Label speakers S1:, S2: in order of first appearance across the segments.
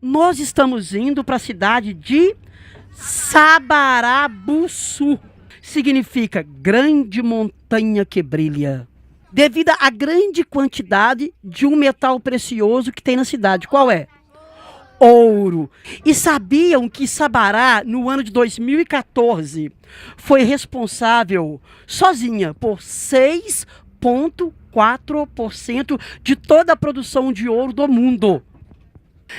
S1: Nós estamos indo para a cidade de Sabarabuçu. Significa grande montanha que brilha. Devido à grande quantidade de um metal precioso que tem na cidade. Qual é? Ouro. E sabiam que Sabará, no ano de 2014, foi responsável sozinha por 6,4% de toda a produção de ouro do mundo.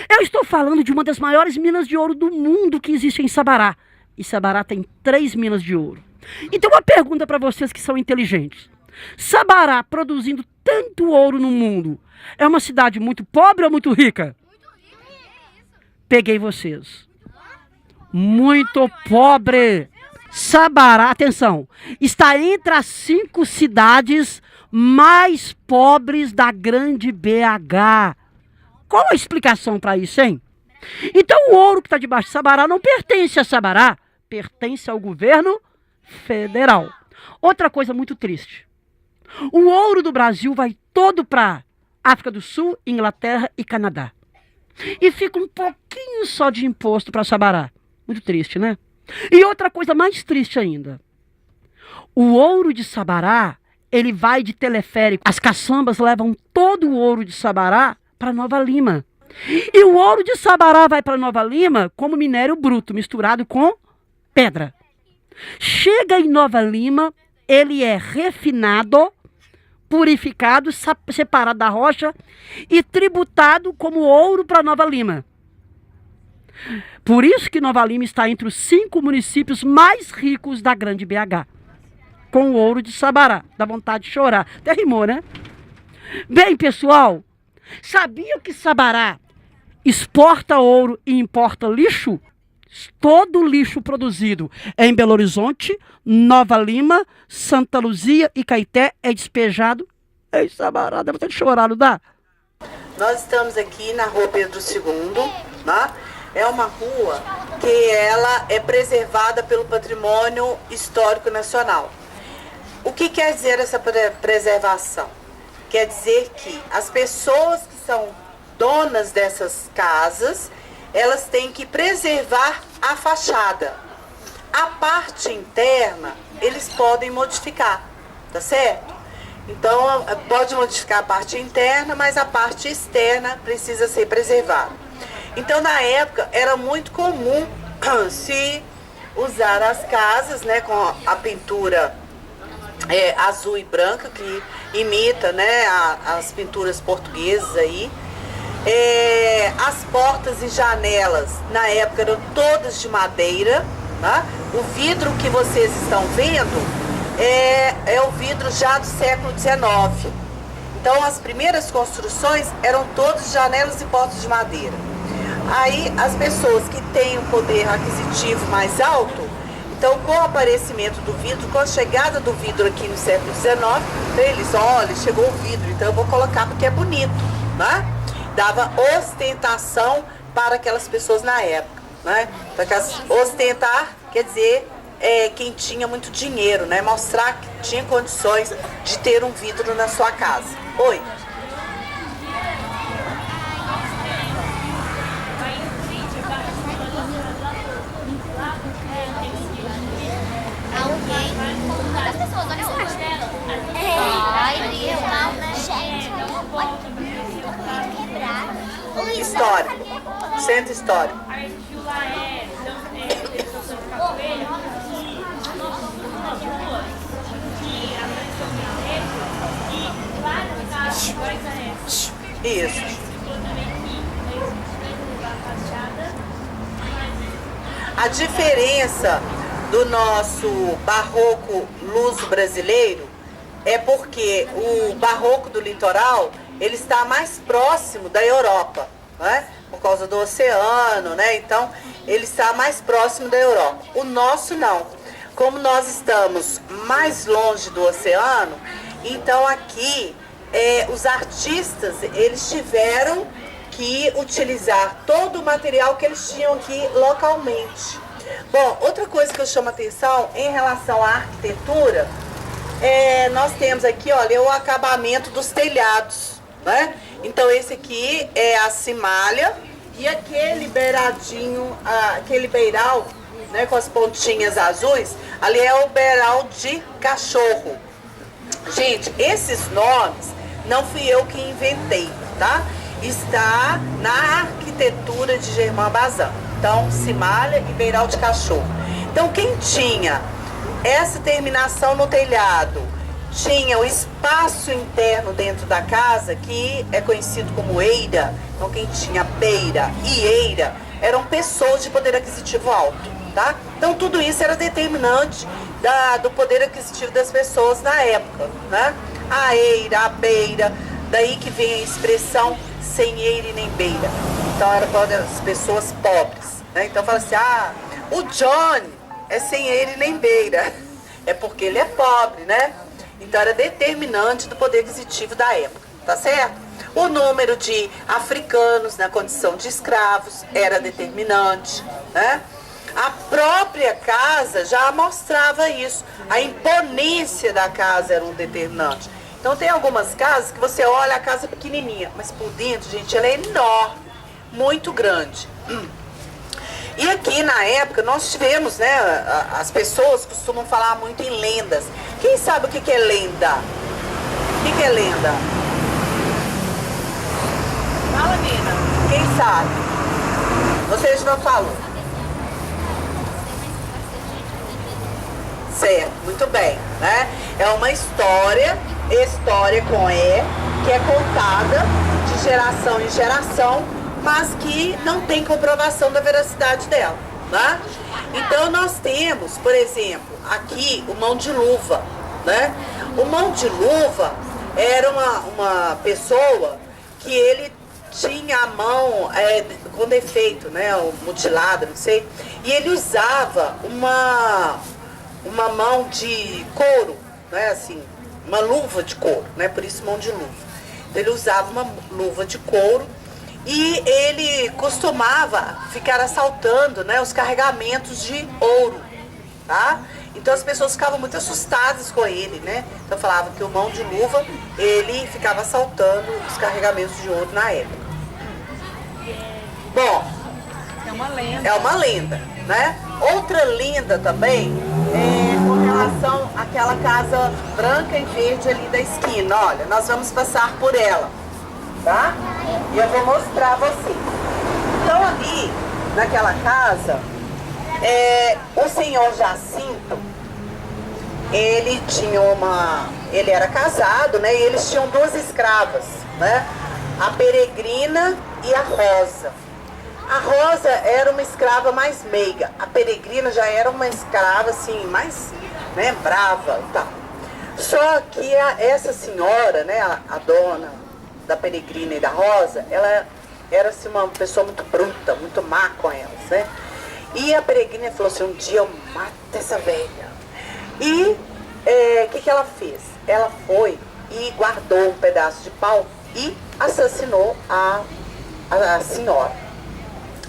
S1: Eu estou falando de uma das maiores minas de ouro do mundo que existe em Sabará. E Sabará tem 3 minas de ouro. Então, uma pergunta para vocês que são inteligentes. Sabará, produzindo tanto ouro no mundo, é uma cidade muito pobre ou muito rica? Peguei vocês. Muito pobre. Sabará, atenção, está entre as 5 cidades mais pobres da grande BH. Qual a explicação para isso, hein? Então o ouro que está debaixo de Sabará não pertence a Sabará, pertence ao governo federal. Outra coisa muito triste. O ouro do Brasil vai todo para África do Sul, Inglaterra e Canadá. E fica um pouquinho só de imposto para Sabará. Muito triste, né? E outra coisa mais triste ainda. O ouro de Sabará, ele vai de teleférico. As caçambas levam todo o ouro de Sabará para Nova Lima. E o ouro de Sabará vai para Nova Lima como minério bruto, misturado com pedra. Chega em Nova Lima, ele é refinado, purificado, separado da rocha e tributado como ouro para Nova Lima. Por isso que Nova Lima está entre os 5 municípios mais ricos da grande BH. Com o ouro de Sabará. Dá vontade de chorar. Até rimou, né? Bem, pessoal, sabiam que Sabará exporta ouro e importa lixo? Todo o lixo produzido em Belo Horizonte, Nova Lima, Santa Luzia e Caeté é despejado em Sabará. Dá vontade de chorar, não dá?
S2: Nós estamos aqui na Rua Pedro II, né? É uma rua que ela é preservada pelo Patrimônio Histórico Nacional. O que quer dizer essa preservação? Quer dizer que as pessoas que são donas dessas casas, elas têm que preservar a fachada. A parte interna, eles podem modificar, tá certo? Então, pode modificar a parte interna, mas a parte externa precisa ser preservada. Então, na época, era muito comum se usar as casas, né, com a pintura azul e branca, que imita, né, as pinturas portuguesas aí. As portas e janelas, na época, eram todas de madeira, tá? O vidro que vocês estão vendo é o vidro já do século XIX. Então, as primeiras construções eram todas janelas e portas de madeira. Aí, as pessoas que têm um poder aquisitivo mais alto, então, com o aparecimento do vidro, com a chegada do vidro aqui no século XIX, eles, olha, chegou o vidro, então eu vou colocar porque é bonito, né? Dava ostentação para aquelas pessoas na época, né? Ostentar quer dizer quem tinha muito dinheiro, né? Mostrar que tinha condições de ter um vidro na sua casa. Oi. Histórico, centro histórico. Isso. A diferença do nosso barroco luso brasileiro é porque o barroco do litoral, ele está mais próximo da Europa, né? Por causa do oceano, né? Então, ele está mais próximo da Europa. O nosso não. Como nós estamos mais longe do oceano, então aqui os artistas, eles tiveram que utilizar todo o material que eles tinham aqui localmente. Bom, outra coisa que eu chamo a atenção em relação à arquitetura, nós temos aqui, olha, o acabamento dos telhados, né? Então esse aqui é a cimalha E aquele beiradinho, aquele beiral, né, com as pontinhas azuis, ali é o beiral de cachorro. Gente, esses nomes não fui eu que inventei, tá? Está na arquitetura de Germán Bazan. Então, cimalha e beiral de cachorro. Então, quem tinha essa terminação no telhado, tinha o espaço interno dentro da casa, que é conhecido como eira. Então, quem tinha beira e eira eram pessoas de poder aquisitivo alto, tá? Então, tudo isso era determinante do poder aquisitivo das pessoas na época, né? A eira, a beira, daí que vem a expressão sem eira e nem beira. Então, era para as pessoas pobres, né? Então, fala assim, o Johnny é sem eira e nem beira. É porque ele é pobre, né? Então, era determinante do poder aquisitivo da época, tá certo? O número de africanos na condição de escravos era determinante, né? A própria casa já mostrava isso. A imponência da casa era um determinante. Então, tem algumas casas que você olha a casa pequenininha, mas por dentro, gente, ela é enorme, muito grande. E aqui, na época, nós tivemos, né, as pessoas costumam falar muito em lendas. Quem sabe o que é lenda? O que é lenda? Fala, Nina. Quem sabe? Vocês não falam. Certo, muito bem, né? É uma história com E, que é contada de geração em geração, mas que não tem comprovação da veracidade dela, né? Então nós temos, por exemplo, aqui o mão de luva, né? O mão de luva era uma pessoa que ele tinha a mão com defeito, né? Ou mutilada, não sei, e ele usava uma mão de couro, né? Assim, uma luva de couro, né? Por isso mão de luva. Então, ele usava uma luva de couro e ele costumava ficar assaltando, né, os carregamentos de ouro, tá? Então as pessoas ficavam muito assustadas com ele, né? Então falavam que o mão de luva, ele ficava assaltando os carregamentos de ouro na época. Bom, é uma lenda, né? Outra lenda também é com relação àquela casa branca e verde ali da esquina. Olha, nós vamos passar por ela, tá? E eu vou mostrar a vocês. Então ali, naquela casa, o senhor Jacinto, ele era casado, né? E eles tinham duas escravas, né? A Peregrina e a Rosa. A Rosa era uma escrava mais meiga. A Peregrina já era uma escrava, assim, mais, né, brava e tal. Só que essa senhora, né, a dona da Peregrina e da Rosa, ela era, assim, uma pessoa muito bruta, muito má com elas, né? E a Peregrina falou assim, um dia eu mato essa velha. E o que ela fez? Ela foi e guardou um pedaço de pau e assassinou a senhora.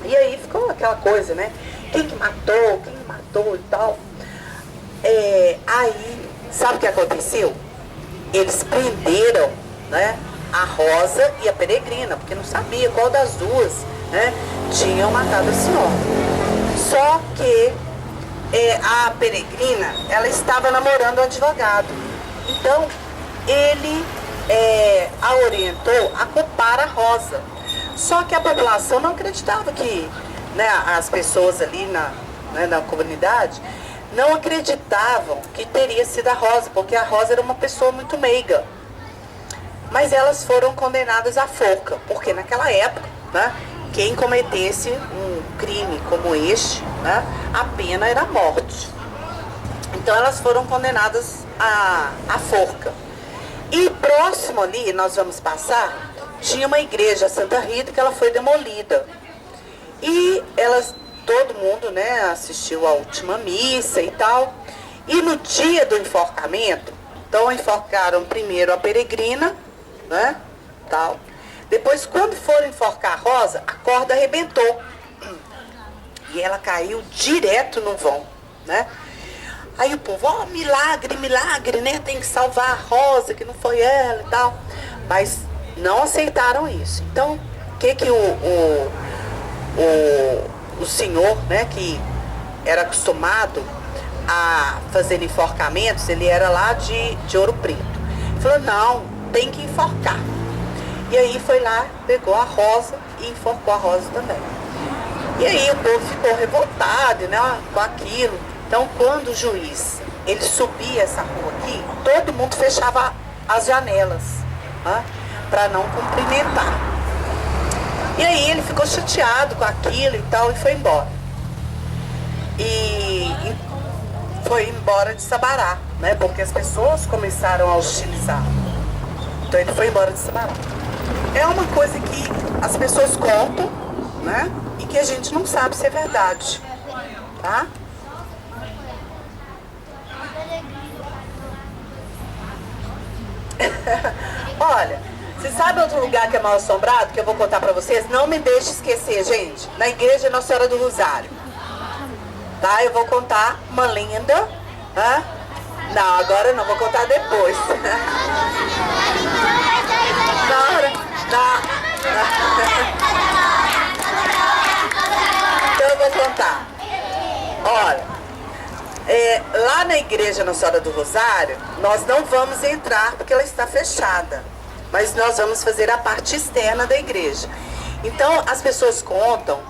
S2: E aí ficou aquela coisa, né? Quem matou e tal. Aí, sabe o que aconteceu? Eles prenderam, né, a Rosa e a Peregrina, porque não sabia qual das duas, né, tinham matado a senhora. Só que a Peregrina, ela estava namorando o advogado. Então, ele a orientou a culpar a Rosa. Só que a população não acreditava que, né, as pessoas ali na comunidade não acreditavam que teria sido a Rosa, porque a Rosa era uma pessoa muito meiga. Mas elas foram condenadas à forca, porque naquela época, né, quem cometesse um crime como este, né, a pena era a morte. Então elas foram condenadas à forca. E próximo ali, nós vamos passar, tinha uma igreja, a Santa Rita, que ela foi demolida. E todo mundo, né, assistiu à última missa e tal. E no dia do enforcamento, então enforcaram primeiro a Peregrina, né, tal. Depois, quando foram enforcar a Rosa, a corda arrebentou. E ela caiu direto no vão, né? Aí o povo, milagre, né? Tem que salvar a Rosa, que não foi ela e tal. Mas não aceitaram isso. Então, o que o senhor, né, que era acostumado a fazer enforcamentos, ele era lá de Ouro Preto. Ele falou, não, tem que enforcar. E aí foi lá, pegou a Rosa e enforcou a Rosa também. E aí o povo ficou revoltado, né, com aquilo. Então, quando o juiz, ele subia essa rua aqui, todo mundo fechava as janelas, né, para não cumprimentar. E aí ele ficou chateado com aquilo e tal, e foi embora. E foi embora de Sabará, né, porque as pessoas começaram a hostilizar. Então ele foi embora de Sabará. É uma coisa que as pessoas contam, né, e que a gente não sabe se é verdade, tá? Olha, você sabe outro lugar que é mal assombrado, que eu vou contar pra vocês? Não me deixe esquecer, gente. Na igreja Nossa Senhora do Rosário. Tá? Eu vou contar uma lenda. Hã? Não, agora não, vou contar depois. Na hora. Então eu vou contar. Olha, lá na igreja Nossa Senhora do Rosário, nós não vamos entrar porque ela está fechada. Mas nós vamos fazer a parte externa da igreja. Então, as pessoas contam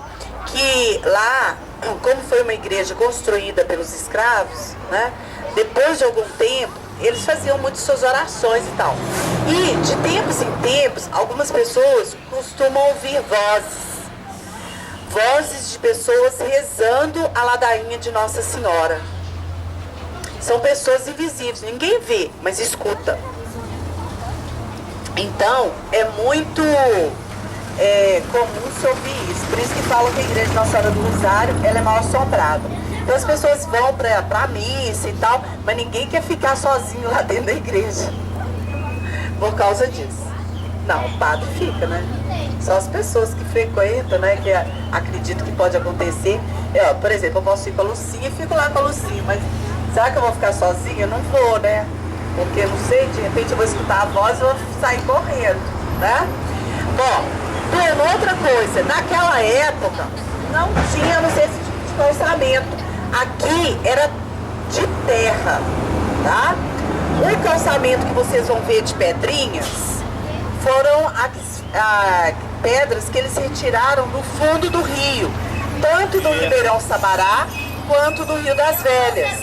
S2: que lá, como foi uma igreja construída pelos escravos, né, depois de algum tempo, eles faziam muitas suas orações e tal. E, de tempos em tempos, algumas pessoas costumam ouvir vozes de pessoas rezando a ladainha de Nossa Senhora. São pessoas invisíveis, ninguém vê, mas escuta. Então, é muito comum se ouvir isso. Por isso que falam que a igreja Nossa Senhora do Rosário, ela é mal assombrada. Então as pessoas vão pra missa e tal, mas ninguém quer ficar sozinho lá dentro da igreja. Por causa disso. Não, o padre fica, né? Só as pessoas que frequentam, né? Que acreditam que pode acontecer. Por exemplo, eu posso ir com a Lucinha e fico lá com a Lucinha, mas será que eu vou ficar sozinha? Eu não vou, né? Porque, não sei, de repente eu vou escutar a voz e vou sair correndo, né? Bom, outra coisa, naquela época não tínhamos esse tipo de calçamento. Aqui era de terra, tá? O calçamento que vocês vão ver de pedrinhas foram as pedras que eles retiraram do fundo do rio, tanto do Ribeirão Sabará quanto do Rio das Velhas,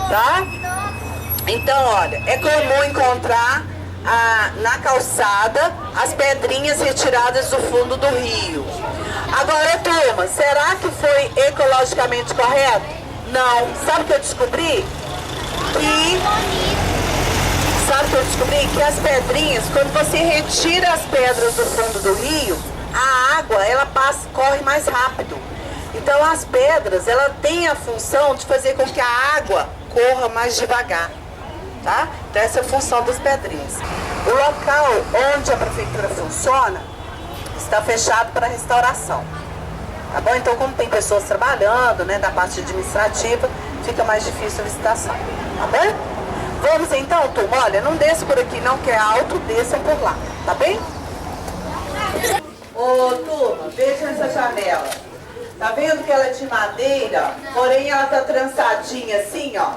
S2: tá? Então, olha, é comum encontrar na calçada as pedrinhas retiradas do fundo do rio. Agora, turma, será que foi ecologicamente correto? Não. Sabe o que eu descobri? Que as pedrinhas, quando você retira as pedras do fundo do rio, a água, ela corre mais rápido. Então, as pedras, ela tem a função de fazer com que a água corra mais devagar. Tá? Então essa é a função das pedrinhas. O local onde a prefeitura funciona está fechado para restauração. Tá bom? Então, como tem pessoas trabalhando, né, da parte administrativa, fica mais difícil a visitação. Tá bem? Vamos então, turma. Olha, não desça por aqui não, que é alto, desçam por lá. Tá bem? Ô, turma, veja essa janela. Tá vendo que ela é de madeira, porém ela tá trançadinha assim, ó.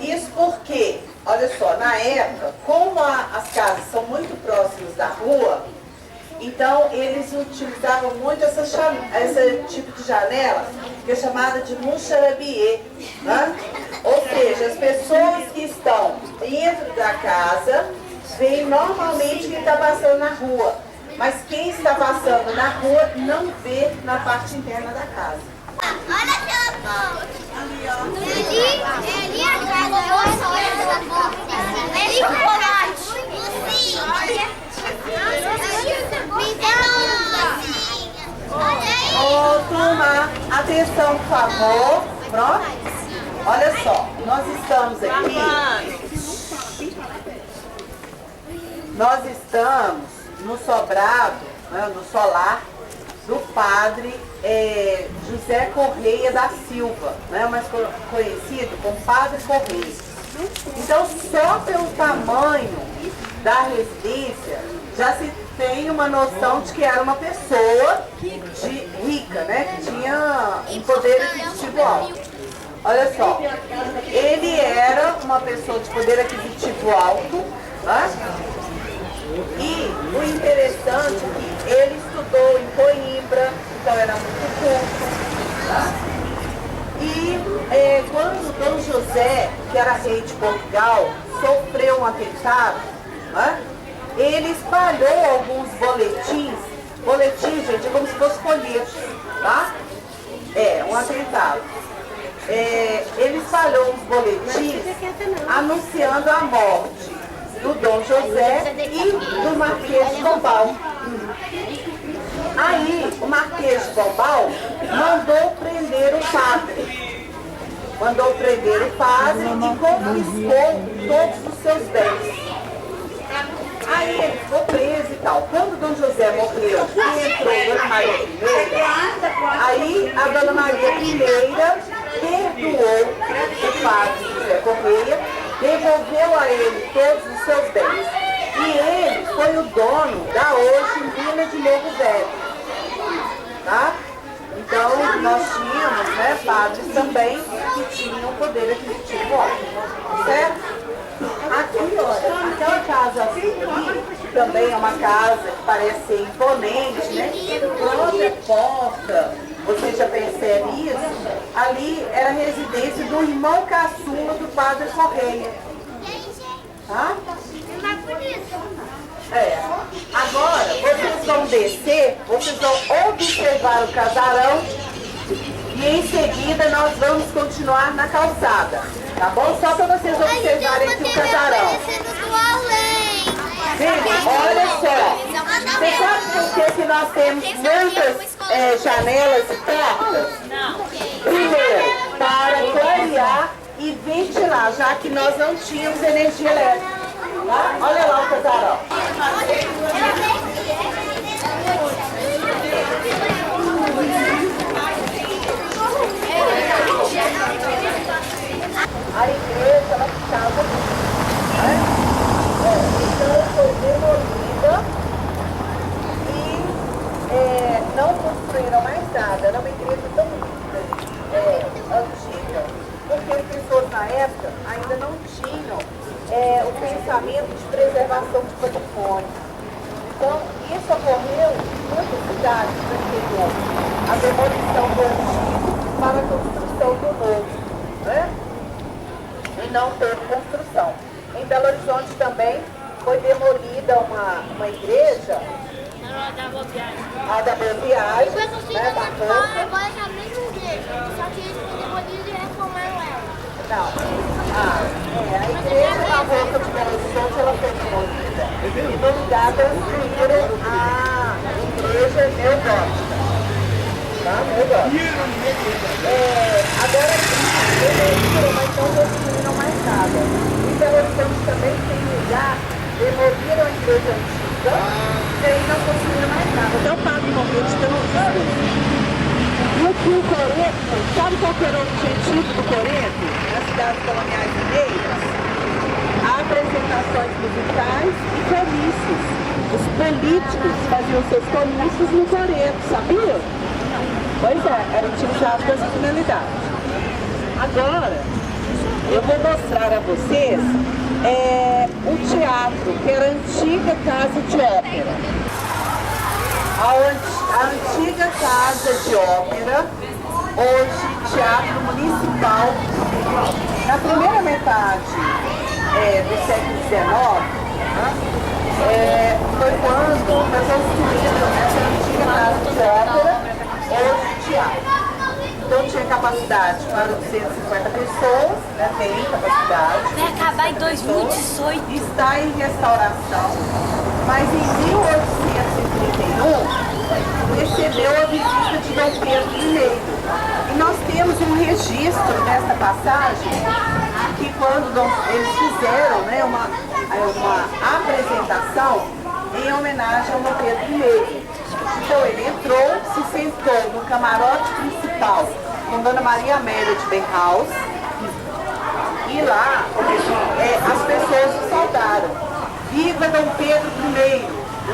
S2: Isso porque, olha só, na época, como as casas são muito próximas da rua, então eles utilizavam muito esse tipo de janela, que é chamada de muxarabiê, né? Ou seja, as pessoas que estão dentro da casa veem normalmente quem está passando na rua. Mas quem está passando na rua não vê na parte interna da casa.
S3: Olha aquela porta. Ali, ó. Ali a casa. Olha essa porta. Ali o chocolate.
S2: Ô, turma, atenção, por favor. Pronto? Olha só, nós estamos aqui. Nós estamos no sobrado, né, no solar do padre José Correia da Silva, né, mais conhecido como Padre Correia. Então, só pelo tamanho da residência, já se tem uma noção de que era uma pessoa rica, né? Que tinha um poder aquisitivo alto. Olha só, ele era uma pessoa de poder aquisitivo alto, tá? E o interessante é que ele estudou em Coimbra, então era muito culto, tá? E quando Dom José, que era rei de Portugal, sofreu um atentado, né? Ele espalhou alguns boletins, gente, é como se fosse folhetos, tá? Um atentado. Ele espalhou uns boletins anunciando a morte do Dom José e do Marquês de Pombal. Aí, o Marquês de Pombal mandou prender o padre. E confiscou todos os seus bens. Aí ele ficou preso e tal. Quando Dom José morreu e entrou Dona Maria I, aí a Dona Maria I perdoou o padre José Correia, devolveu a ele todos os seus bens. E ele foi o dono da hoje Mina de Morro Velho. Tá? Então nós tínhamos, né, padres também que tinham poder aquisitivo alto. Certo? Aqui, olha, aquela casa aqui também é uma casa que parece ser imponente, né? Própria porta, você já percebe isso? Ali era a residência do irmão caçula do padre Correia. Tá? Agora, vocês vão descer, vocês vão observar o casarão e em seguida nós vamos continuar na calçada. Tá bom? Só para vocês observarem aqui o casarão. Gente, olha só. Você sabe por que nós temos muitas janelas e portas? Primeiro, para clarear e ventilar, já que nós não tínhamos energia elétrica. Tá? Olha lá o casarão. A igreja, ela ficava aqui, né? Então foi demolida e não construíram mais nada. Era uma igreja tão antiga, porque as pessoas na época ainda não tinham o pensamento de preservação de patrimônio. Então, isso ocorreu em muitas cidades do interior. A demolição do antigo para a construção do novo, né? E não teve construção. Em Belo Horizonte também foi demolida uma igreja, a da Boa Viagem, né, bacana.
S3: Agora é a mesma igreja, só que eles foram demolidos e reformaram ela.
S2: Não. A igreja da Boca de Belo Horizonte, ela foi demolida e no lugar construíram a igreja neogótica. Tá? Neogótica. Agora mas não construíram mais nada. Em Belo Horizonte também tem lugar, demoliram a igreja antiga e aí não construíram mais nada. Até o padre morreu de tão desgosto. E aqui o Coreto, sabe qual era o objetivo do Coreto, nas cidades coloniais mineiras? Apresentações musicais e comícios. Os políticos faziam seus comícios no Coreto, sabia? Pois era utilizado para essa finalidade. Agora, eu vou mostrar a vocês o teatro, que era a antiga casa de ópera. A antiga casa de ópera, hoje Teatro Municipal. Na primeira metade do século XIX, foi quando nós construímos essa antiga casa de ópera, hoje teatro. Então tinha capacidade para 250 pessoas, né? Tem capacidade.
S4: Vai acabar em 2018.
S2: Está em restauração, mas em 1831 recebeu a visita de Dom Pedro I. E nós temos um registro dessa passagem que quando eles fizeram, né, uma apresentação em homenagem ao Dom Pedro I. Então ele entrou, se sentou no camarote principal com Dona Maria Amélia de Benhaus e lá as pessoas o saudaram. Viva Dom Pedro I! Aí,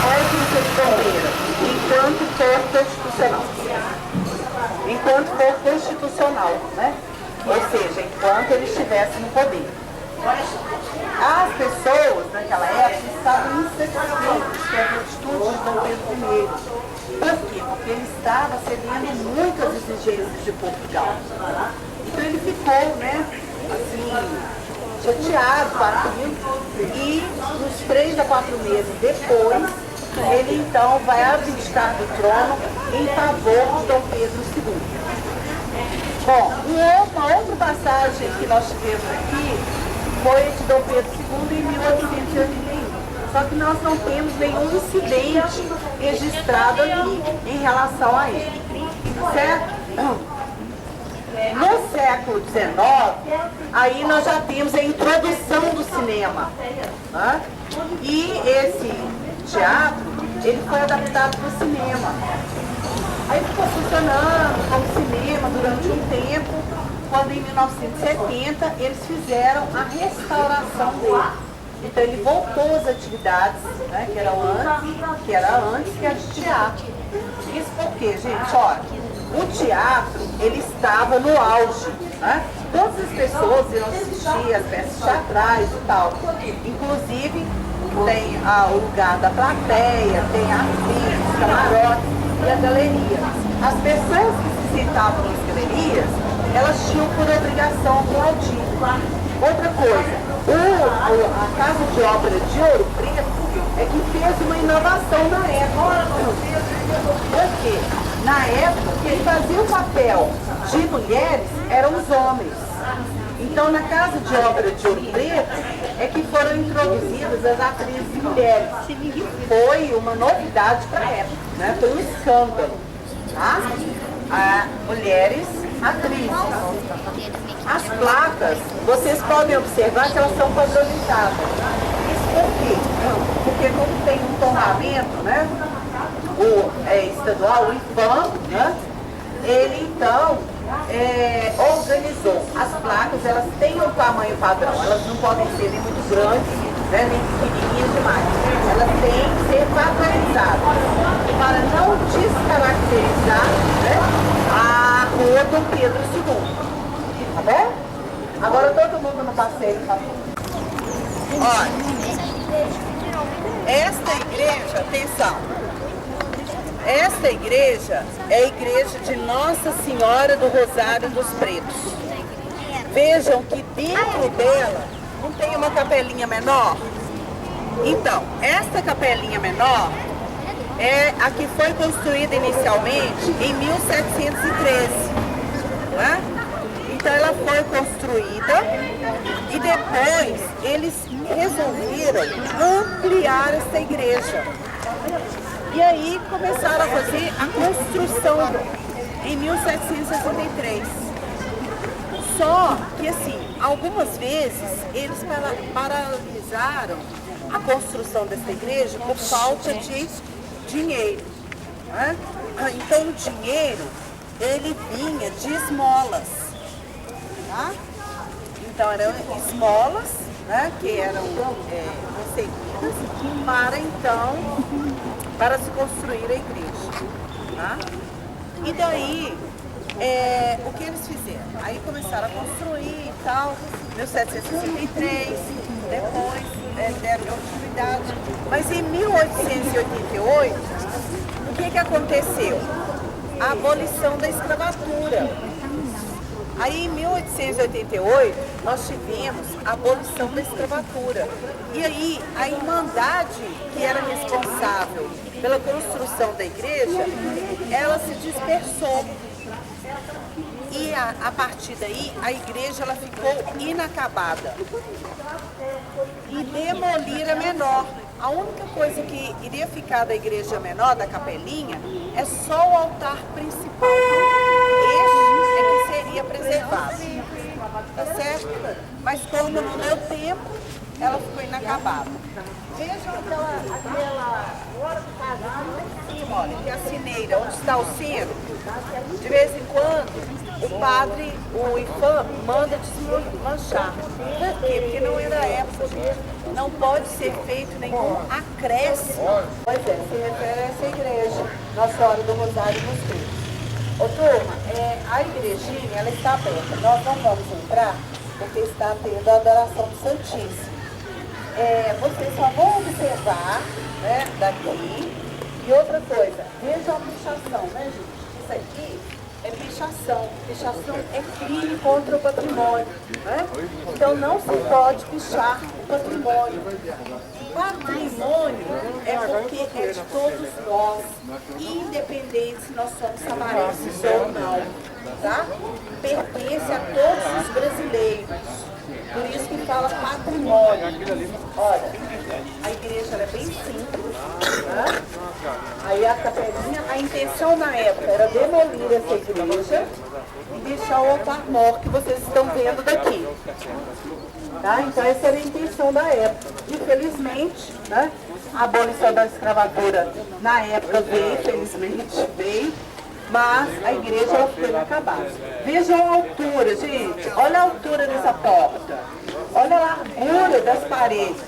S2: olha o que vocês entenderam. Enquanto for constitucional. Enquanto for constitucional, né? Ou seja, enquanto ele estivesse no poder. As pessoas naquela época estavam insatisfeitas com a atitude de Dom Pedro I. Por quê? Porque ele estava cedendo muitas exigências de Portugal. Então ele ficou, né, assim, chateado com aquilo, e uns 3 a 4 meses depois, ele então vai abdicar do trono em favor de Dom Pedro II. Bom, uma outra passagem que nós tivemos aqui foi de Dom Pedro II em 1881. Só que nós não temos nenhum incidente registrado aqui em relação a ele. Certo? No século XIX, aí nós já temos a introdução do cinema. Né? E esse teatro, ele foi adaptado para o cinema. Aí ficou funcionando como cinema durante um tempo, quando em 1970 eles fizeram a restauração dele. Então ele voltou às atividades, né, que era antes que era de teatro. Isso porque, gente, olha, o teatro, ele estava no auge, né? Todas as pessoas iam assistir as peças teatrais e tal. Inclusive, tem o lugar da plateia, tem a fila, os camarotes e a galeria. As pessoas que se sentavam nas galerias, elas tinham por obrigação aplaudir. Outra coisa, a Casa de Ópera de Ouro Preto é que fez uma inovação na época. Por quê? Na época, quem fazia o papel de mulheres eram os homens. Então, na Casa de Ópera de Ouro Preto é que foram introduzidas as atrizes mulheres. Foi uma novidade para a época, né? Foi um escândalo. Tá? Mulheres atrizes. As placas, vocês podem observar que elas são padronizadas. Isso por quê? Porque como tem um tombamento, né? O estadual, o IPAM, né? Ele então organizou. As placas, elas têm um tamanho padrão. Elas não podem ser nem muito grandes, né? Nem pequenininhas demais. Elas têm que ser padronizadas para não descaracterizar, né, a rua Dom Pedro II. Tá bom? Agora todo mundo no passeio, tá bom? Olha, esta igreja, atenção, esta igreja é a igreja de Nossa Senhora do Rosário dos Pretos. Vejam que dentro dela não tem uma capelinha menor? Então, esta capelinha menor é a que foi construída inicialmente em 1713. Né? Então ela foi construída e depois eles resolveram ampliar essa igreja. E aí começaram a fazer a construção em 1763. Só que assim, algumas vezes eles paralisaram a construção dessa igreja por falta de dinheiro. Né? Então o dinheiro, ele vinha de esmolas. Tá? Então eram esmolas, né, que eram recebidas para se construir a igreja. Tá? E daí, o que eles fizeram? Aí começaram a construir e tal, 1763, depois deram continuidade. Mas em 1888, o que aconteceu? A abolição da escravatura. Aí em 1888 nós tivemos a abolição da escravatura. E aí a Irmandade, que era responsável pela construção da igreja, ela se dispersou. E a partir daí a igreja ela ficou inacabada. E demoliram a menor. A única coisa que iria ficar da igreja menor, da capelinha, é só o altar principal. Este é que seria preservado. Tá certo? Mas como não deu tempo, ela ficou inacabada. Vejam aquela olha, que é a sineira, onde está o sino. De vez em quando o padre, o IFAM, manda desmanchar. Por quê? Porque não é da época, gente. Não pode ser feito nenhum acréscimo. Pois é, se refere a essa igreja, Nossa Senhora do Rosário dos Cruz. Ô turma, a igrejinha, ela está aberta. Nós não vamos entrar porque está tendo a adoração do Santíssimo. Vocês só vão observar, né, daqui. E outra coisa, vejam a pichação, né, gente? Isso aqui é pichação. Pichação é crime contra o patrimônio, né? Então não se pode pichar o patrimônio. Patrimônio é porque é de todos nós, independente se nós somos samarenses ou não, tá? Pertence a todos os brasileiros. Por isso que fala patrimônio. Olha, a igreja era bem simples, né? Aí a capelinha, a intenção na época era demolir essa igreja e deixar o altar-mor que vocês estão vendo daqui. Tá? Então essa era a intenção da época. Infelizmente, né, a abolição da escravatura na época veio, felizmente veio, mas a igreja ela foi inacabada. Vejam a altura, gente. Olha a altura dessa porta. Olha a largura das paredes.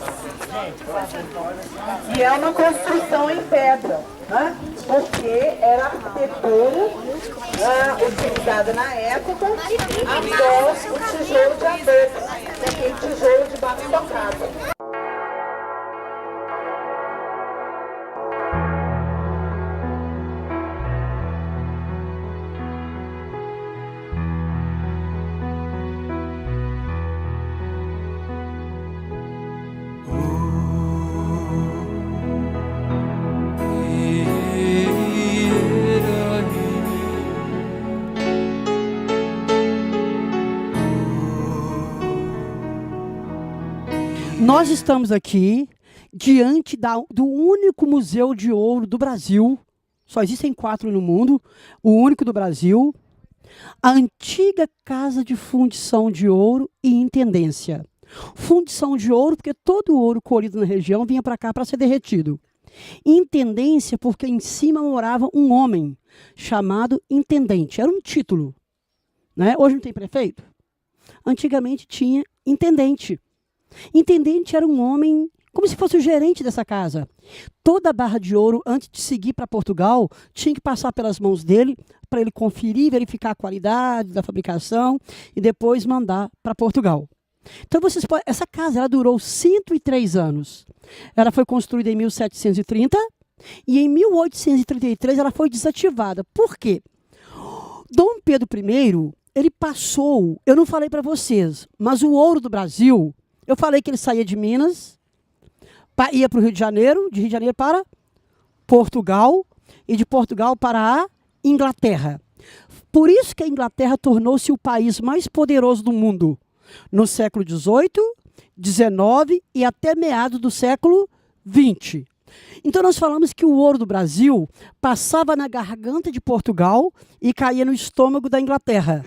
S2: E é uma construção em pedra, né? Porque era a arquitetura utilizada na época após o tijolo de adobe, aquele tijolo debaixo da casa.
S1: Nós estamos aqui diante do único museu de ouro do Brasil. Só existem 4 no mundo, o único do Brasil. A antiga casa de fundição de ouro e intendência. Fundição de ouro porque todo o ouro colhido na região vinha para cá para ser derretido. Intendência porque em cima morava um homem chamado intendente. Era um título, né? Hoje não tem prefeito? Antigamente tinha intendente. Intendente era um homem como se fosse o gerente dessa casa. Toda a barra de ouro, antes de seguir para Portugal, tinha que passar pelas mãos dele para ele conferir, verificar a qualidade da fabricação e depois mandar para Portugal. Então, essa casa ela durou 103 anos. Ela foi construída em 1730 e em 1833 ela foi desativada. Por quê? Dom Pedro I, ele passou, eu não falei para vocês, mas o ouro do Brasil, eu falei que ele saía de Minas, ia para o Rio de Janeiro para Portugal e de Portugal para a Inglaterra. Por isso que a Inglaterra tornou-se o país mais poderoso do mundo no século XVIII, XIX e até meados do século XX. Então nós falamos que o ouro do Brasil passava na garganta de Portugal e caía no estômago da Inglaterra.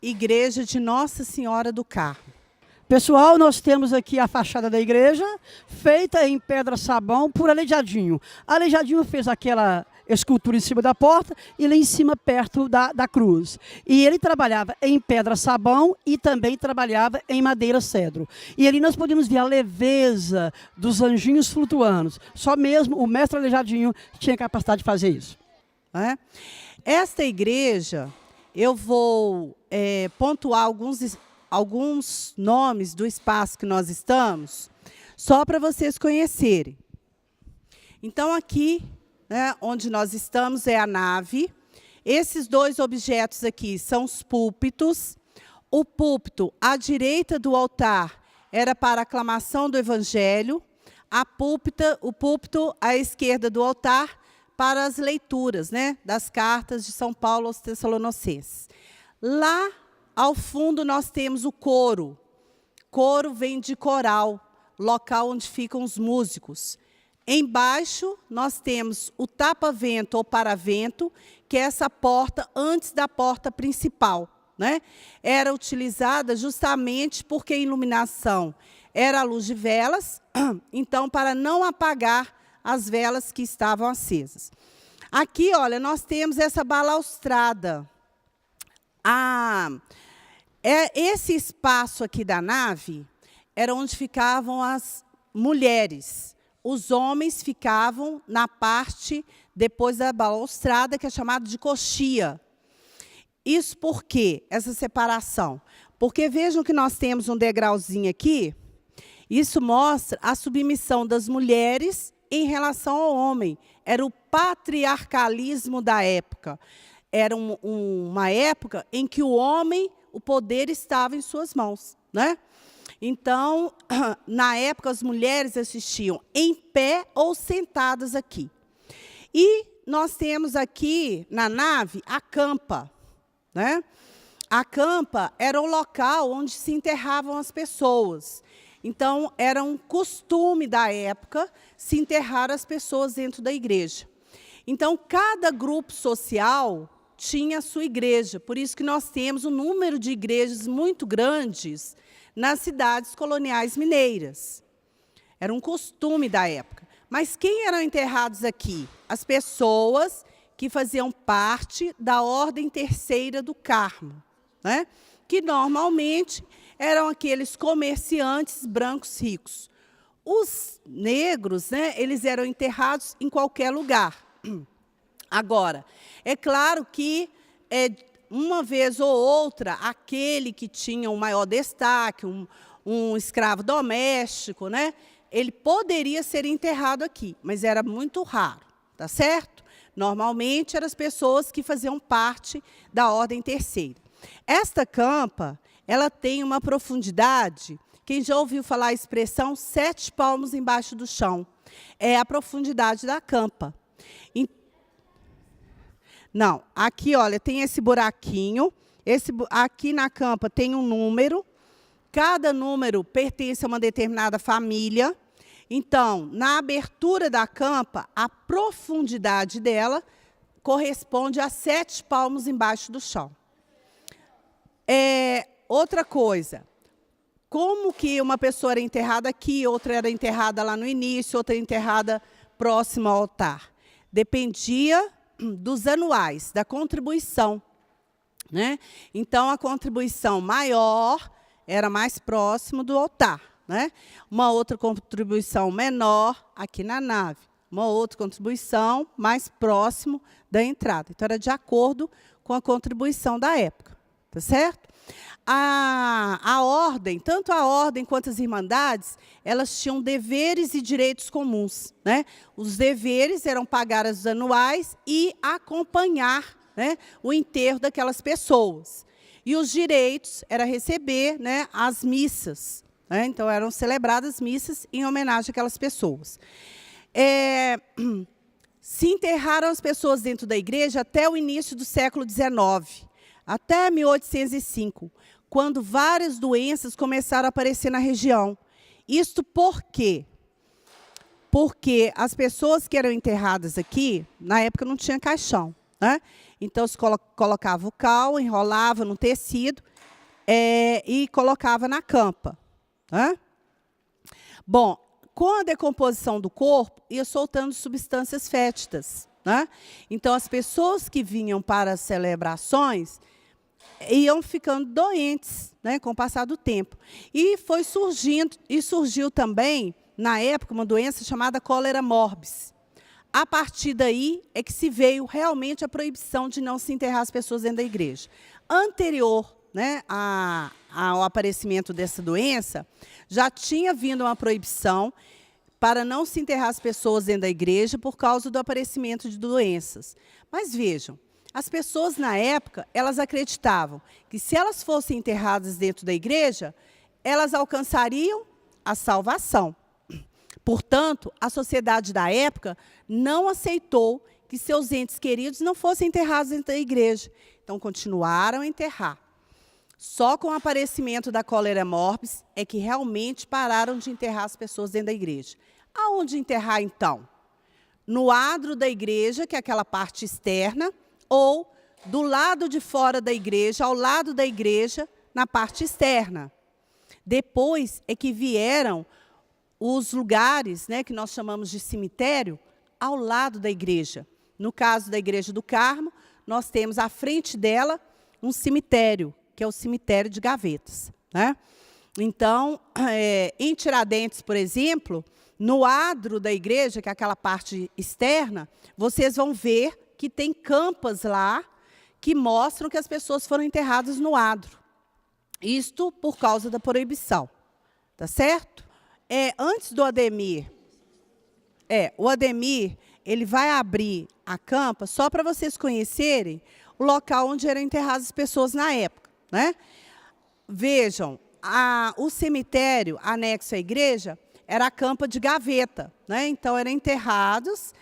S2: Igreja de Nossa Senhora do Carmo.
S1: Pessoal, nós temos aqui a fachada da igreja, feita em pedra-sabão por Aleijadinho. Aleijadinho fez aquela escultura em cima da porta e lá em cima perto da cruz. E ele trabalhava em pedra-sabão e também trabalhava em madeira-cedro. E ali nós podemos ver a leveza dos anjinhos flutuando. Só mesmo o mestre Aleijadinho tinha capacidade de fazer isso.
S2: Esta igreja, eu vou pontuar alguns nomes do espaço que nós estamos, só para vocês conhecerem. Então, aqui, né, onde nós estamos é a nave. Esses 2 objetos aqui são os púlpitos. O púlpito à direita do altar era para a aclamação do Evangelho.
S5: o púlpito à esquerda do altar para as leituras, né, das cartas de São Paulo aos Tessalonicenses. Lá, ao fundo, nós temos o coro. Coro vem de coral, local onde ficam os músicos. Embaixo, nós temos o tapa-vento ou paravento, que é essa porta antes da porta principal, né? Era utilizada justamente porque a iluminação era a luz de velas, então, para não apagar as velas que estavam acesas. Aqui, olha, nós temos essa balaustrada. Esse espaço aqui da nave era onde ficavam as mulheres. Os homens ficavam na parte depois da balaustrada, que é chamada de coxia. Isso por quê? Essa separação. Porque vejam que nós temos um degrauzinho aqui. Isso mostra a submissão das mulheres em relação ao homem. Era o patriarcalismo da época. Era uma época em que o homem, o poder estava em suas mãos, né? Então, na época, as mulheres assistiam em pé ou sentadas aqui. E nós temos aqui, na nave, a campa, né? A campa era o local onde se enterravam as pessoas. Então, era um costume da época se enterrar as pessoas dentro da igreja. Então, cada grupo social tinha a sua igreja. Por isso que nós temos um número de igrejas muito grandes nas cidades coloniais mineiras. Era um costume da época. Mas quem eram enterrados aqui? As pessoas que faziam parte da Ordem Terceira do Carmo, né? Que normalmente eram aqueles comerciantes brancos ricos. Os negros, né, eles eram enterrados em qualquer lugar. Agora, é claro que, uma vez ou outra, aquele que tinha um maior destaque, um escravo doméstico, né, ele poderia ser enterrado aqui, mas era muito raro, tá certo? Normalmente, eram as pessoas que faziam parte da Ordem Terceira. Esta campa, ela tem uma profundidade, quem já ouviu falar a expressão 7 palmos embaixo do chão, é a profundidade da campa. Não, aqui, olha, tem esse buraquinho, aqui na campa tem um número, cada número pertence a uma determinada família. Então, na abertura da campa, a profundidade dela corresponde a 7 palmos embaixo do chão. Outra coisa, como que uma pessoa era enterrada aqui, outra era enterrada lá no início, outra enterrada próximo ao altar? Dependia dos anuais, da contribuição, né? Então, a contribuição maior era mais próximo do altar, né? Uma outra contribuição menor aqui na nave, uma outra contribuição mais próximo da entrada. Então, era de acordo com a contribuição da época, tá certo? A ordem, tanto a ordem quanto as irmandades, elas tinham deveres e direitos comuns, né? Os deveres eram pagar as anuais e acompanhar, né, o enterro daquelas pessoas. E os direitos era receber, né, as missas, né? Então, eram celebradas missas em homenagem àquelas pessoas. Se enterraram as pessoas dentro da igreja até o início do século XIX, até 1805, quando várias doenças começaram a aparecer na região. Isto por quê? Porque as pessoas que eram enterradas aqui, na época não tinha caixão, né? Então, se colocava o cal, enrolava no tecido e colocava na campa, né? Bom, com a decomposição do corpo, ia soltando substâncias fétidas, né? Então, as pessoas que vinham para as celebrações iam ficando doentes, né, com o passar do tempo. E surgiu também, na época, uma doença chamada cólera morbis. A partir daí é que se veio realmente a proibição de não se enterrar as pessoas dentro da igreja. Anterior, né, ao aparecimento dessa doença, já tinha vindo uma proibição para não se enterrar as pessoas dentro da igreja por causa do aparecimento de doenças. Mas vejam, as pessoas, na época, elas acreditavam que se elas fossem enterradas dentro da igreja, elas alcançariam a salvação. Portanto, a sociedade da época não aceitou que seus entes queridos não fossem enterrados dentro da igreja. Então, continuaram a enterrar. Só com o aparecimento da cólera morbis é que realmente pararam de enterrar as pessoas dentro da igreja. Aonde enterrar, então? No adro da igreja, que é aquela parte externa, ou do lado de fora da igreja, ao lado da igreja, na parte externa. Depois é que vieram os lugares, né, que nós chamamos de cemitério, ao lado da igreja. No caso da Igreja do Carmo, nós temos à frente dela um cemitério, que é o cemitério de Gavetas, né? Então, em Tiradentes, por exemplo, no adro da igreja, que é aquela parte externa, vocês vão ver que tem campas lá que mostram que as pessoas foram enterradas no adro. Isto por causa da proibição. Tá certo? Antes do Ademir, o Ademir, ele vai abrir a campa só para vocês conhecerem o local onde eram enterradas as pessoas na época, né? Vejam, o cemitério anexo à igreja era a campa de gaveta, né? Então, eram enterrados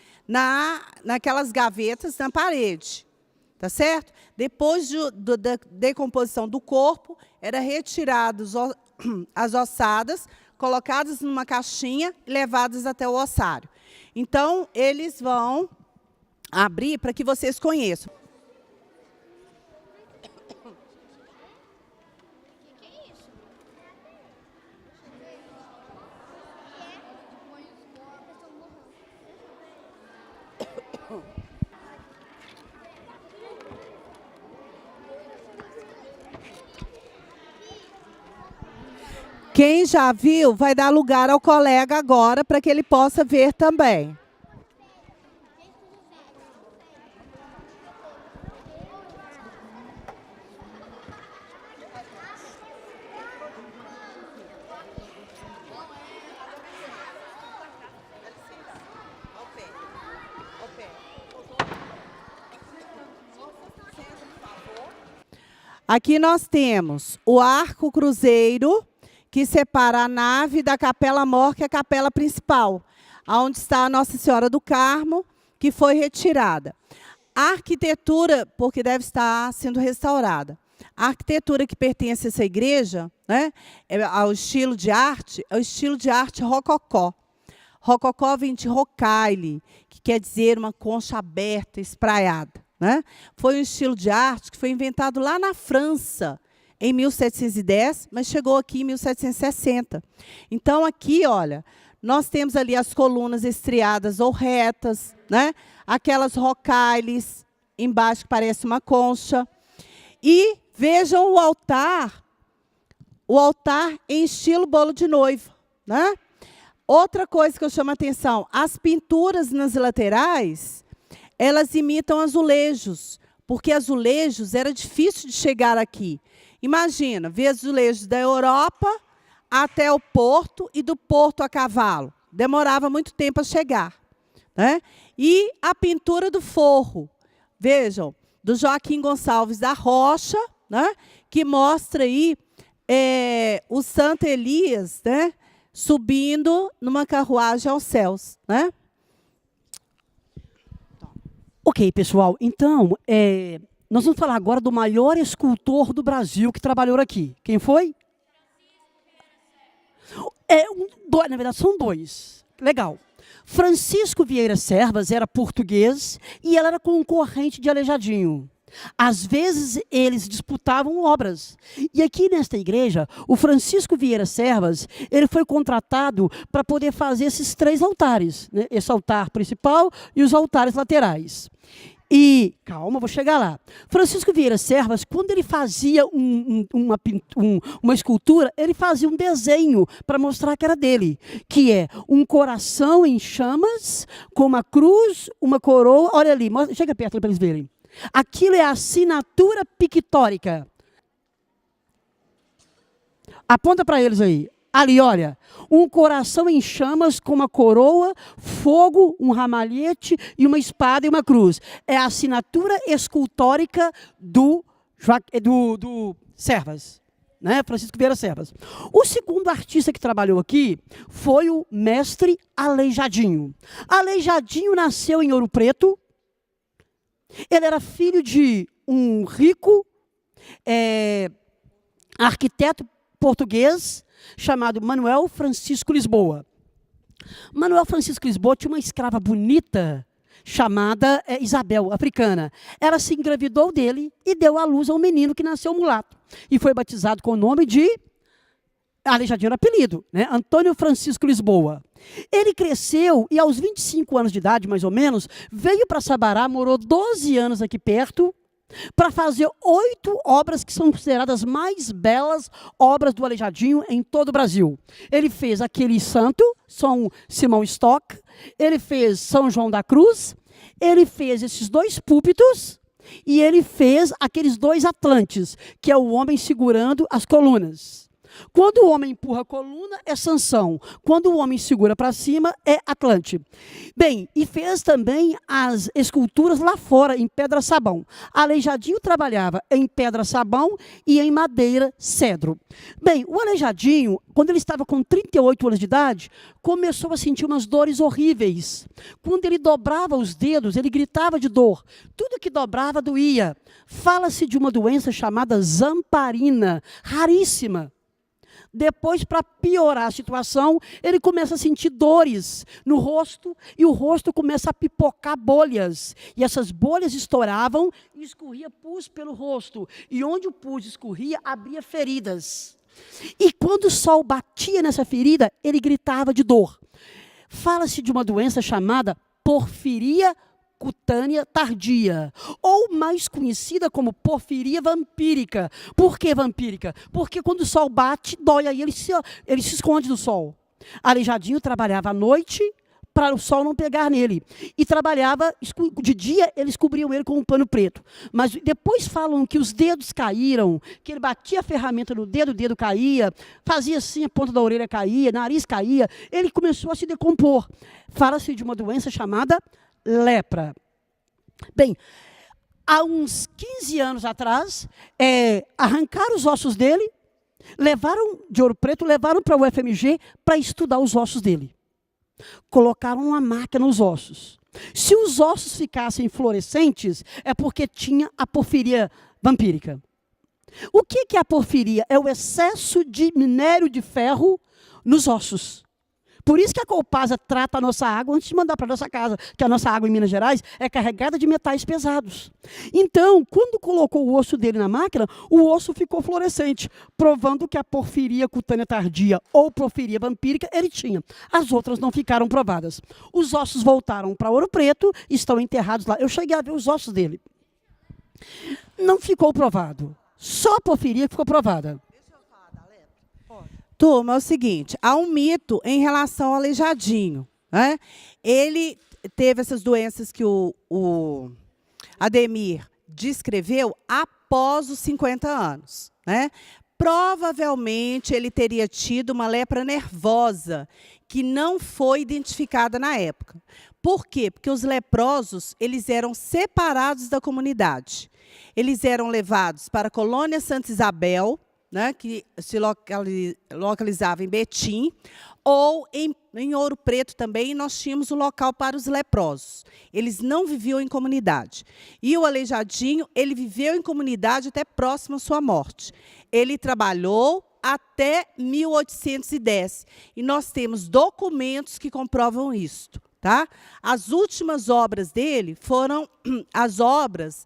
S5: naquelas gavetas na parede, tá certo? Depois da decomposição do corpo, eram retiradas as ossadas, colocadas numa caixinha e levadas até o ossário. Então, eles vão abrir para que vocês conheçam. Quem já viu, vai dar lugar ao colega agora, para que ele possa ver também. Aqui nós temos o arco cruzeiro, que separa a nave da capela mor, que é a capela principal, onde está a Nossa Senhora do Carmo, que foi retirada. A arquitetura, porque deve estar sendo restaurada, a arquitetura que pertence a essa igreja, né, ao estilo de arte, é o estilo de arte rococó. Rococó vem de rocaille, que quer dizer uma concha aberta, espraiada, né? Foi um estilo de arte que foi inventado lá na França, em 1710, mas chegou aqui em 1760. Então, aqui, olha, nós temos ali as colunas estriadas ou retas, né? Aquelas rocailles embaixo que parece uma concha. E vejam o altar em estilo bolo de noiva, né? Outra coisa que eu chamo a atenção, as pinturas nas laterais, elas imitam azulejos, porque azulejos era difícil de chegar aqui. Imagina, ver azulejos da Europa até o porto e do porto a cavalo. Demorava muito tempo a chegar, né? E a pintura do forro, vejam, do Joaquim Gonçalves da Rocha, né? Que mostra aí o Santo Elias, né? Subindo numa carruagem aos céus, né?
S1: Ok, pessoal. Então, nós vamos falar agora do maior escultor do Brasil que trabalhou aqui. Quem foi? Na verdade, são dois. Legal. Francisco Vieira Servas era português e ela era concorrente de Aleijadinho. Às vezes, eles disputavam obras. E aqui nesta igreja, o Francisco Vieira Servas, ele foi contratado para poder fazer esses 3 altares, né? Esse altar principal e os altares laterais. E, calma, vou chegar lá. Francisco Vieira Servas, quando ele fazia uma escultura, ele fazia um desenho para mostrar que era dele, que é um coração em chamas, com uma cruz, uma coroa. Olha ali, chega perto para eles verem. Aquilo é a assinatura pictórica. Aponta para eles aí. Ali, olha, um coração em chamas com uma coroa, fogo, um ramalhete e uma espada e uma cruz. É a assinatura escultórica do Servas. né? Francisco Vieira Servas. O segundo artista que trabalhou aqui foi o mestre Aleijadinho. Aleijadinho nasceu em Ouro Preto. Ele era filho de um rico arquiteto português chamado Manuel Francisco Lisboa. Manuel Francisco Lisboa tinha uma escrava bonita chamada Isabel, africana. Ela se engravidou dele e deu à luz a um menino que nasceu mulato. E foi batizado com o nome de Aleijadinho, era apelido, né? Antônio Francisco Lisboa. Ele cresceu e aos 25 anos de idade, mais ou menos, veio para Sabará, morou 12 anos aqui perto, para fazer 8 obras que são consideradas mais belas obras do Aleijadinho em todo o Brasil. Ele fez aquele santo, São Simão Stock, ele fez São João da Cruz, ele fez esses 2 púlpitos e ele fez aqueles 2 atlantes, que é o homem segurando as colunas. Quando o homem empurra a coluna, é Sansão. Quando o homem segura para cima, é Atlante. Bem, e fez também as esculturas lá fora, em pedra-sabão. Aleijadinho trabalhava em pedra-sabão e em madeira cedro. Bem, o Aleijadinho, quando ele estava com 38 anos de idade, começou a sentir umas dores horríveis. Quando ele dobrava os dedos, ele gritava de dor. Tudo que dobrava doía. Fala-se de uma doença chamada zamparina, raríssima. Depois, para piorar a situação, ele começa a sentir dores no rosto e o rosto começa a pipocar bolhas. E essas bolhas estouravam e escorria pus pelo rosto. E onde o pus escorria, abria feridas. E quando o sol batia nessa ferida, ele gritava de dor. Fala-se de uma doença chamada porfiria cutânea tardia, ou mais conhecida como porfiria vampírica. Por que vampírica? Porque quando o sol bate, dói, aí ele se esconde do sol. Aleijadinho trabalhava à noite para o sol não pegar nele. E trabalhava, de dia, eles cobriam ele com um pano preto. Mas depois falam que os dedos caíram, que ele batia a ferramenta no dedo, o dedo caía, fazia assim, a ponta da orelha caía, nariz caía, ele começou a se decompor. Fala-se de uma doença chamada lepra. Bem, há uns 15 anos atrás, arrancaram os ossos dele, levaram de Ouro Preto, levaram para o UFMG para estudar os ossos dele. Colocaram uma máquina nos ossos. Se os ossos ficassem fluorescentes, é porque tinha a porfiria vampírica. O que é a porfiria? É o excesso de minério de ferro nos ossos. Por isso que a Copasa trata a nossa água antes de mandar para a nossa casa, que a nossa água em Minas Gerais é carregada de metais pesados. Então, quando colocou o osso dele na máquina, o osso ficou fluorescente, provando que a porfiria cutânea tardia ou porfiria vampírica ele tinha. As outras não ficaram provadas. Os ossos voltaram para Ouro Preto e estão enterrados lá. Eu cheguei a ver os ossos dele. Não ficou provado. Só a porfiria ficou provada.
S5: Turma, é o seguinte, há um mito em relação ao Aleijadinho, né? Ele teve essas doenças que o Ademir descreveu após os 50 anos, né? Provavelmente ele teria tido uma lepra nervosa que não foi identificada na época. Por quê? Porque os leprosos, eles eram separados da comunidade. Eles eram levados para a colônia Santa Isabel, né, que se localizava em Betim, ou em Ouro Preto também, nós tínhamos um local para os leprosos. Eles não viviam em comunidade. E o Aleijadinho, ele viveu em comunidade até próximo à sua morte. Ele trabalhou até 1810. E nós temos documentos que comprovam isto. Tá? As últimas obras dele foram as obras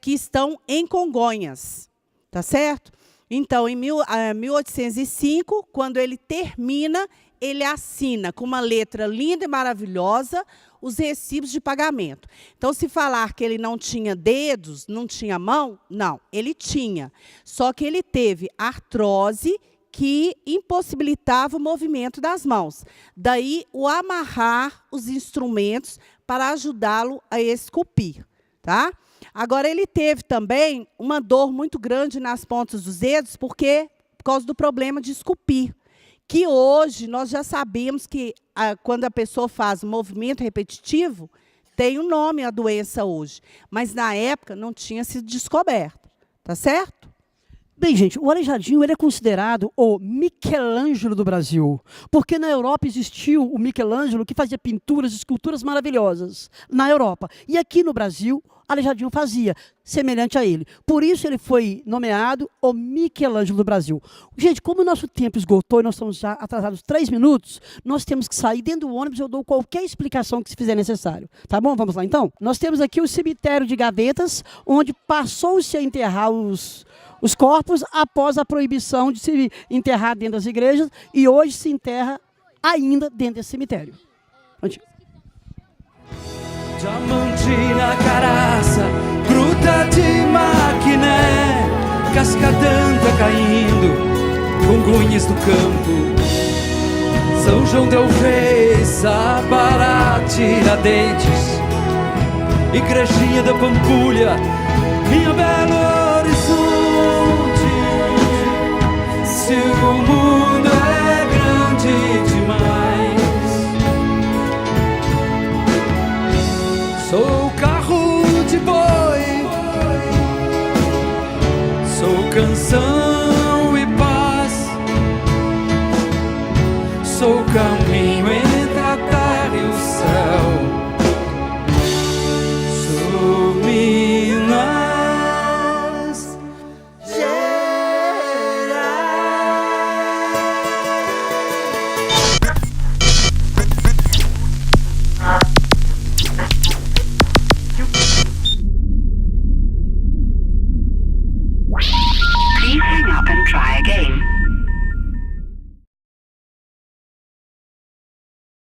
S5: que estão em Congonhas. Tá certo? Então, em 1805, quando ele termina, ele assina com uma letra linda e maravilhosa os recibos de pagamento. Então, se falar que ele não tinha dedos, não tinha mão, não, ele tinha. Só que ele teve artrose que impossibilitava o movimento das mãos. Daí, o amarrar os instrumentos para ajudá-lo a esculpir. Tá? Agora, ele teve também uma dor muito grande nas pontas dos dedos, por causa do problema de esculpir. Que hoje nós já sabemos que quando a pessoa faz um movimento repetitivo, tem um nome a doença hoje. Mas na época não tinha sido descoberta. Tá certo?
S1: Bem, gente, o Aleijadinho ele é considerado o Michelangelo do Brasil, porque na Europa existiu o Michelangelo que fazia pinturas, esculturas maravilhosas na Europa. E aqui no Brasil, Aleijadinho fazia, semelhante a ele. Por isso ele foi nomeado o Michelangelo do Brasil. Gente, como o nosso tempo esgotou e nós estamos já atrasados 3 minutos, nós temos que sair dentro do ônibus, eu dou qualquer explicação que se fizer necessário. Tá bom? Vamos lá então? Nós temos aqui o cemitério de Gavetas, onde passou-se a enterrar os corpos após a proibição de se enterrar dentro das igrejas, e hoje se enterra ainda dentro desse cemitério.
S6: Diamantina caraça, gruta de maquiné, cascadanta caindo, congonhas do campo, São João del Rei, Sabará, Tiradentes, Igrejinha da Pampulha, minha Belo Horizonte. Se o mundo é grande demais, sou carro de boi, sou canção e paz, sou caminho